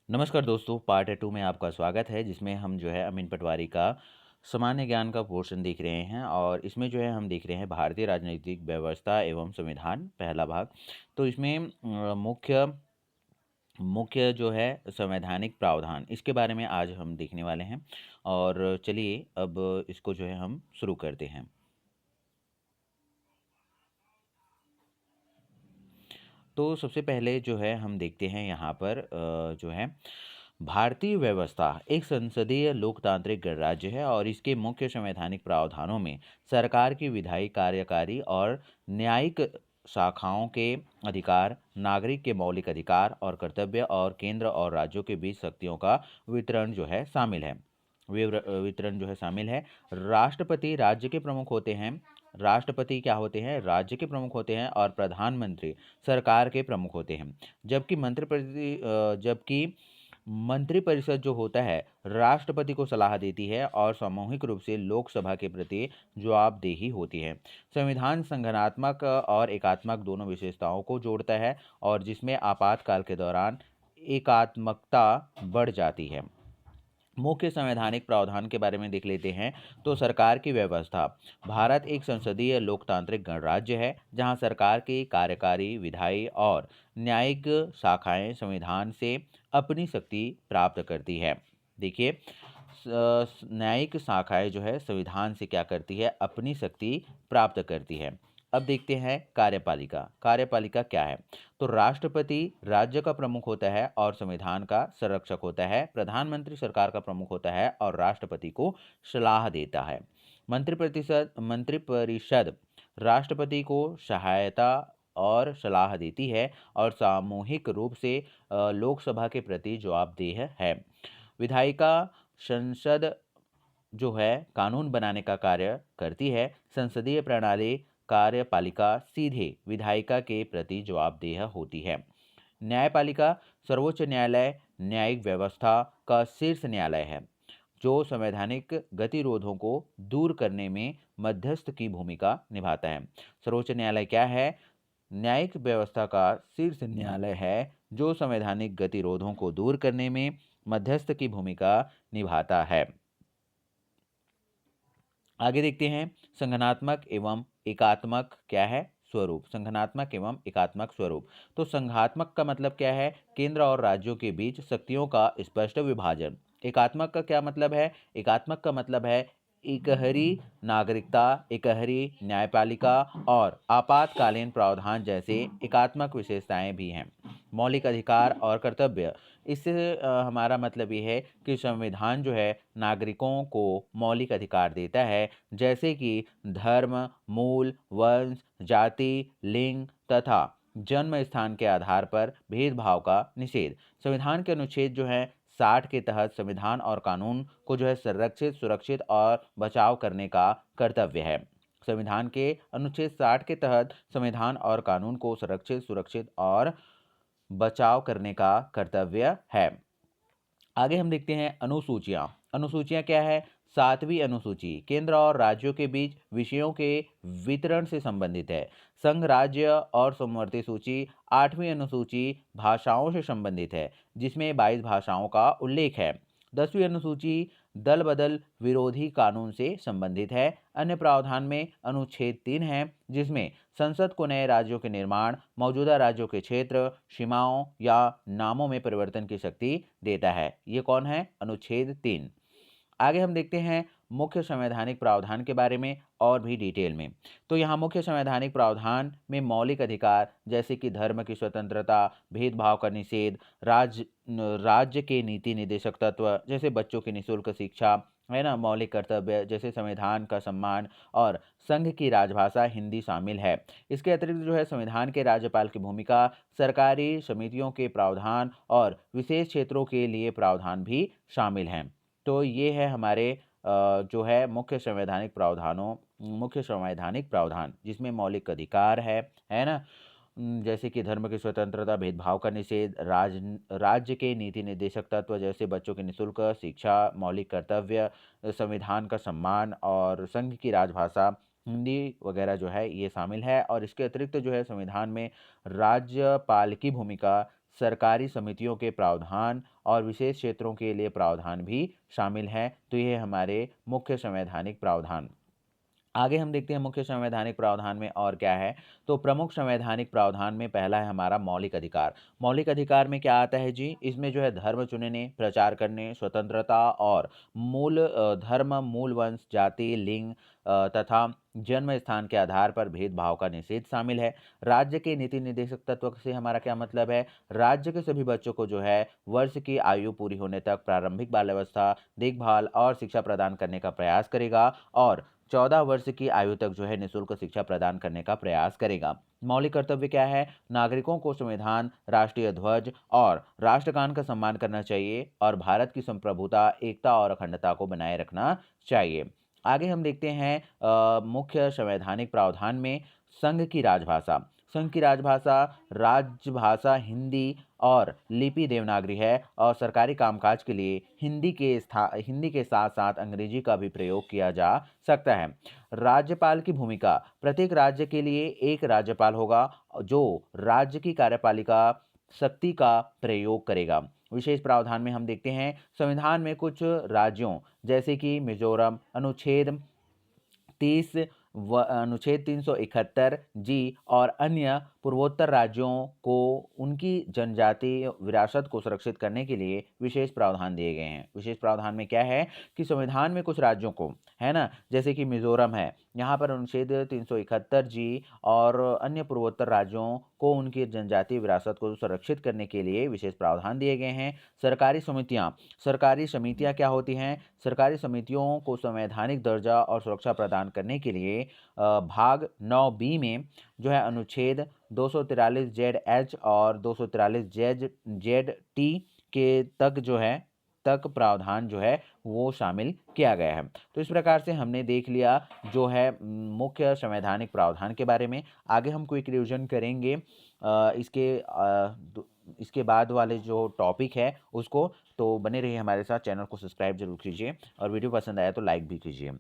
नमस्कार दोस्तों, पार्ट 2 में आपका स्वागत है जिसमें हम जो है अमीन पटवारी का सामान्य ज्ञान का पोर्शन देख रहे हैं और इसमें जो है हम देख रहे हैं भारतीय राजनीतिक व्यवस्था एवं संविधान पहला भाग। तो इसमें मुख्य मुख्य जो है संवैधानिक प्रावधान इसके बारे में आज हम देखने वाले हैं और चलिए अब इसको जो है हम शुरू करते हैं। तो सबसे पहले जो है हम देखते हैं यहाँ पर जो है भारतीय व्यवस्था एक संसदीय लोकतांत्रिक गणराज्य है और इसके मुख्य संवैधानिक प्रावधानों में सरकार की विधायी कार्यकारी और न्यायिक शाखाओं के अधिकार, नागरिक के मौलिक अधिकार और कर्तव्य और केंद्र और राज्यों के बीच शक्तियों का वितरण जो है शामिल है। वितरण जो है शामिल है। राष्ट्रपति राज्य के प्रमुख होते हैं। राष्ट्रपति क्या होते हैं? राज्य के प्रमुख होते हैं और प्रधानमंत्री सरकार के प्रमुख होते हैं। जबकि मंत्रिपरिषद जो होता है राष्ट्रपति को सलाह देती है और सामूहिक रूप से लोकसभा के प्रति जवाबदेही होती है। संविधान संगठनात्मक और एकात्मक दोनों विशेषताओं को जोड़ता है और जिसमें आपातकाल के दौरान एकात्मकता बढ़ जाती है। मुख्य संवैधानिक प्रावधान के बारे में देख लेते हैं। तो सरकार की व्यवस्था। भारत एक संसदीय लोकतांत्रिक गणराज्य है जहां सरकार की कार्यकारी, विधायी और न्यायिक शाखाएं संविधान से अपनी शक्ति प्राप्त करती है। देखिए, न्यायिक शाखाएं जो है संविधान से क्या करती है? अपनी शक्ति प्राप्त करती है। अब देखते हैं कार्यपालिका। कार्यपालिका क्या है? तो राष्ट्रपति राज्य का प्रमुख होता है और संविधान का संरक्षक होता है। प्रधानमंत्री सरकार का प्रमुख होता है और राष्ट्रपति को सलाह देता है। मंत्रिपरिषद राष्ट्रपति को सहायता और सलाह देती है और सामूहिक रूप से लोकसभा के प्रति जवाबदेह है। विधायिका संसद जो है कानून बनाने का कार्य करती है। संसदीय प्रणाली कार्यपालिका सीधे विधायिका के प्रति जवाबदेह होती है। न्यायपालिका सर्वोच्च न्यायालय न्यायिक व्यवस्था का शीर्ष न्यायालय है जो संवैधानिक गतिरोधों को दूर करने में मध्यस्थ की भूमिका निभाता है। सर्वोच्च न्यायालय क्या है? न्यायिक व्यवस्था का शीर्ष न्यायालय है जो संवैधानिक गतिरोधों को दूर करने में मध्यस्थ की भूमिका निभाता है। आगे देखते हैं संगठनात्मक एवं एकात्मक क्या है? स्वरूप। संगठनात्मक एवं एकात्मक स्वरूप। तो संघात्मक का मतलब क्या है? केंद्र और राज्यों के बीच शक्तियों का स्पष्ट विभाजन। एकात्मक का क्या मतलब है? एकात्मक का मतलब है इकहरी नागरिकता, इकहरी न्यायपालिका और आपातकालीन प्रावधान जैसे एकात्मक विशेषताएं भी हैं। मौलिक अधिकार और कर्तव्य। इससे हमारा मतलब ये है कि संविधान जो है नागरिकों को मौलिक अधिकार देता है जैसे कि धर्म, मूल, वंश, जाति, लिंग तथा जन्म स्थान के आधार पर भेदभाव का निषेध। संविधान के अनुच्छेद जो है 60 के तहत संविधान और कानून को जो है संरक्षित, सुरक्षित और बचाव करने का कर्तव्य है। संविधान के अनुच्छेद 60 के तहत संविधान और कानून को संरक्षित, सुरक्षित और बचाव करने का कर्तव्य है। आगे हम देखते हैं अनुसूचियां। अनुसूचियां क्या है? सातवीं अनुसूची केंद्र और राज्यों के बीच विषयों के वितरण से संबंधित है। संघ, राज्य और समवर्ती सूची। आठवीं अनुसूची भाषाओं से संबंधित है जिसमें 22 भाषाओं का उल्लेख है। 10वीं अनुसूची दल बदल विरोधी कानून से संबंधित है। अन्य प्रावधान में अनुच्छेद 3 है जिसमें संसद को नए राज्यों के निर्माण, मौजूदा राज्यों के क्षेत्र, सीमाओं या नामों में परिवर्तन की शक्ति देता है। ये कौन है? अनुच्छेद 3। आगे हम देखते हैं मुख्य संवैधानिक प्रावधान के बारे में और भी डिटेल में। तो यहाँ मुख्य संवैधानिक प्रावधान में मौलिक अधिकार जैसे कि धर्म की स्वतंत्रता, भेदभाव का निषेध, राज्य के नीति निर्देशक तत्व जैसे बच्चों की निःशुल्क शिक्षा, है ना, मौलिक कर्तव्य जैसे संविधान का सम्मान और संघ की राजभाषा हिंदी शामिल है। इसके अतिरिक्त जो है संविधान के राज्यपाल की भूमिका, सरकारी समितियों के प्रावधान और विशेष क्षेत्रों के लिए प्रावधान भी शामिल हैं। तो ये है हमारे जो है मुख्य संवैधानिक प्रावधान जिसमें मौलिक अधिकार है ना, जैसे कि धर्म की स्वतंत्रता, भेदभाव का निषेध, राज्य के नीति निर्देशक तत्व जैसे बच्चों की निःशुल्क शिक्षा, मौलिक कर्तव्य, संविधान का सम्मान और संघ की राजभाषा हिंदी वगैरह जो है ये शामिल है। और इसके अतिरिक्त जो है संविधान में राज्यपाल की भूमिका, सरकारी समितियों के प्रावधान और विशेष क्षेत्रों के लिए प्रावधान भी शामिल हैं। तो ये हमारे मुख्य संवैधानिक प्रावधान। आगे हम देखते हैं मुख्य संवैधानिक प्रावधान में और क्या है। तो प्रमुख संवैधानिक प्रावधान में पहला है हमारा मौलिक अधिकार। मौलिक अधिकार में क्या आता है जी, इसमें जो है धर्म चुनने, प्रचार करने, स्वतंत्रता और धर्म, मूल वंश, जाति, लिंग तथा जन्म स्थान के आधार पर भेदभाव का निषेध शामिल है। राज्य के नीति निर्देशक तत्व से हमारा क्या मतलब है, राज्य के सभी बच्चों को जो है वर्ष की आयु पूरी होने तक प्रारंभिक बाल अवस्था, देखभाल और शिक्षा प्रदान करने का प्रयास करेगा और 14 वर्ष की आयु तक जो है निःशुल्क शिक्षा प्रदान करने का प्रयास करेगा। मौलिक कर्तव्य क्या है, नागरिकों को संविधान, राष्ट्रीय ध्वज और राष्ट्रगान का सम्मान करना चाहिए और भारत की संप्रभुता, एकता और अखंडता को बनाए रखना चाहिए। आगे हम देखते हैं मुख्य संवैधानिक प्रावधान में संघ की राजभाषा। संघ की राजभाषा राजभाषा हिंदी और लिपि देवनागरी है और सरकारी कामकाज के लिए हिंदी के साथ साथ अंग्रेजी का भी प्रयोग किया जा सकता है। राज्यपाल की भूमिका, प्रत्येक राज्य के लिए एक राज्यपाल होगा जो राज्य की कार्यपालिका शक्ति का प्रयोग करेगा। विशेष प्रावधान में हम देखते हैं संविधान में कुछ राज्यों जैसे कि मिजोरम अनुच्छेद 371 जी और अन्य पूर्वोत्तर राज्यों को उनकी जनजातीय विरासत को सुरक्षित करने के लिए विशेष प्रावधान दिए गए हैं। विशेष प्रावधान में क्या है कि संविधान में कुछ राज्यों को, है ना, जैसे कि मिजोरम है, यहाँ पर अनुच्छेद 371 जी और अन्य पूर्वोत्तर राज्यों को उनकी जनजातीय विरासत को सुरक्षित करने के लिए विशेष प्रावधान दिए गए हैं। सरकारी समितियाँ क्या होती हैं, सरकारी समितियों को संवैधानिक दर्जा और सुरक्षा प्रदान करने के लिए भाग 9B में जो है अनुच्छेद 243 ZH और 243 ZT के तक प्रावधान जो है वो शामिल किया गया है। तो इस प्रकार से हमने देख लिया जो है मुख्य संवैधानिक प्रावधान के बारे में। आगे हम क्विक रिवीजन करेंगे इसके बाद वाले जो टॉपिक है उसको। तो बने रहिए हमारे साथ, चैनल को सब्सक्राइब जरूर कीजिए और वीडियो पसंद आया तो लाइक भी कीजिए।